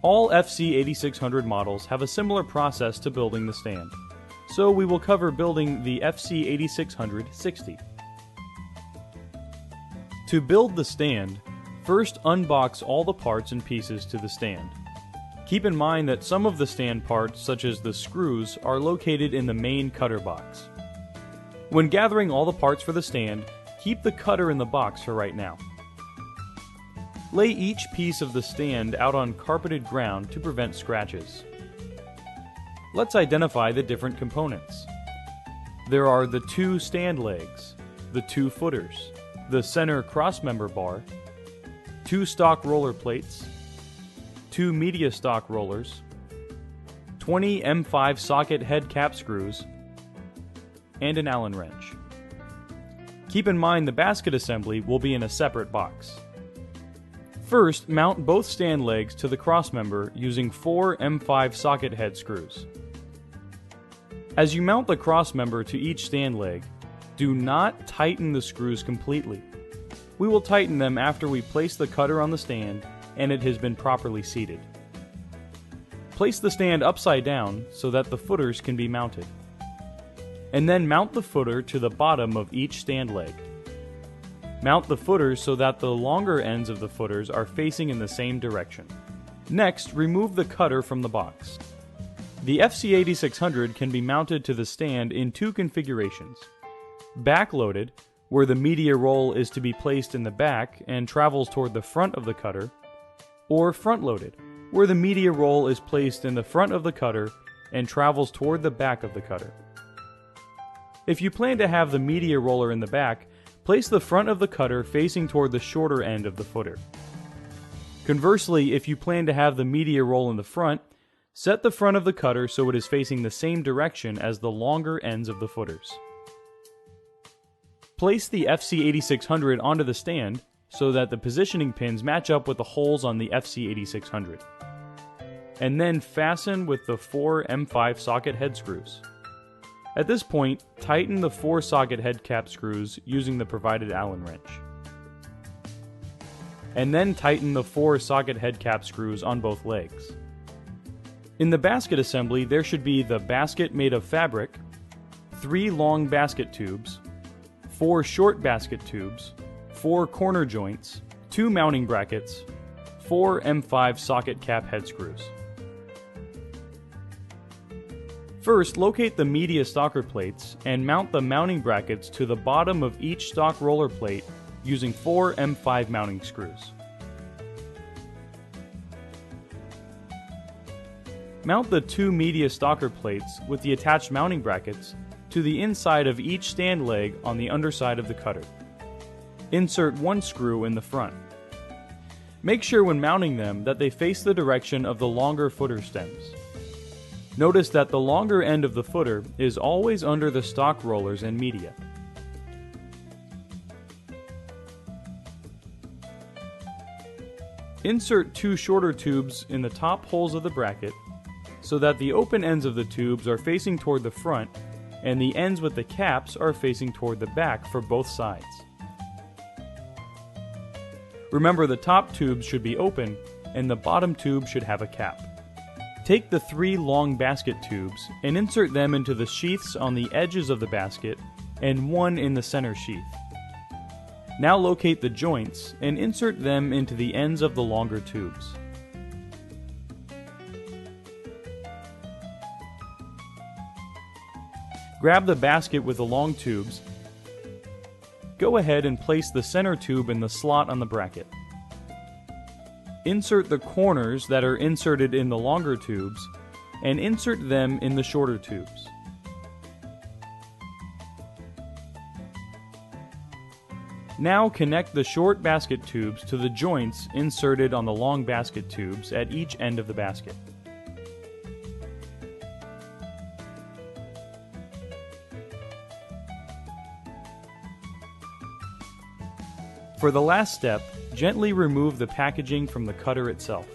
All FC8600 models have a similar process to building the stand, so we will cover building the FC8600-60. To build the stand, first unbox all the parts and pieces to the stand. Keep in mind that some of the stand parts, such as the screws, are located in the main cutter box. When gathering all the parts for the stand, keep the cutter in the box for right now. Lay each piece of the stand out on carpeted ground to prevent scratches. Let's identify the different components. There are the two stand legs, the two footers, the center crossmember bar, two stock roller plates, two media stock rollers, 20 M5 socket head cap screws, and an Allen wrench. Keep in mind the basket assembly will be in a separate box. First, mount both stand legs to the crossmember using 4 M5 socket head screws. As you mount the crossmember to each stand leg, do not tighten the screws completely. We will tighten them after we place the cutter on the stand and it has been properly seated. Place the stand upside down so that the footers can be mounted. And then mount the footer to the bottom of each stand leg. Mount the footers so that the longer ends of the footers are facing in the same direction. Next, remove the cutter from the box. The FC8600 can be mounted to the stand in two configurations. Backloaded, where the media roll is to be placed in the back and travels toward the front of the cutter, or front-loaded, where the media roll is placed in the front of the cutter and travels toward the back of the cutter. If you plan to have the media roller in the back, place the front of the cutter facing toward the shorter end of the footer. Conversely, if you plan to have the media roll in the front, set the front of the cutter so it is facing the same direction as the longer ends of the footers. Place the FC8600 onto the stand so that the positioning pins match up with the holes on the FC8600. And then fasten with the 4 M5 socket head screws. At this point, tighten the 4 socket head cap screws using the provided Allen wrench. And then tighten the 4 socket head cap screws on both legs. In the basket assembly, there should be the basket made of fabric, 3 long basket tubes, 4 short basket tubes, 4 corner joints, 2 mounting brackets, 4 M5 socket cap head screws. First, locate the media stalker plates and mount the mounting brackets to the bottom of each stock roller plate using 4 M5 mounting screws. Mount the 2 media stalker plates with the attached mounting brackets to the inside of each stand leg on the underside of the cutter. Insert 1 screw in the front. Make sure when mounting them that they face the direction of the longer footer stems. Notice that the longer end of the footer is always under the stock rollers and media. Insert 2 shorter tubes in the top holes of the bracket so that the open ends of the tubes are facing toward the front and the ends with the caps are facing toward the back for both sides. Remember, the top tubes should be open and the bottom tube should have a cap. Take the 3 long basket tubes and insert them into the sheaths on the edges of the basket and 1 in the center sheath. Now locate the joints and insert them into the ends of the longer tubes. Grab the basket with the long tubes. Go ahead and place the center tube in the slot on the bracket. Insert the corners that are inserted in the longer tubes and insert them in the shorter tubes. Now connect the short basket tubes to the joints inserted on the long basket tubes at each end of the basket. For the last step, gently remove the packaging from the cutter itself.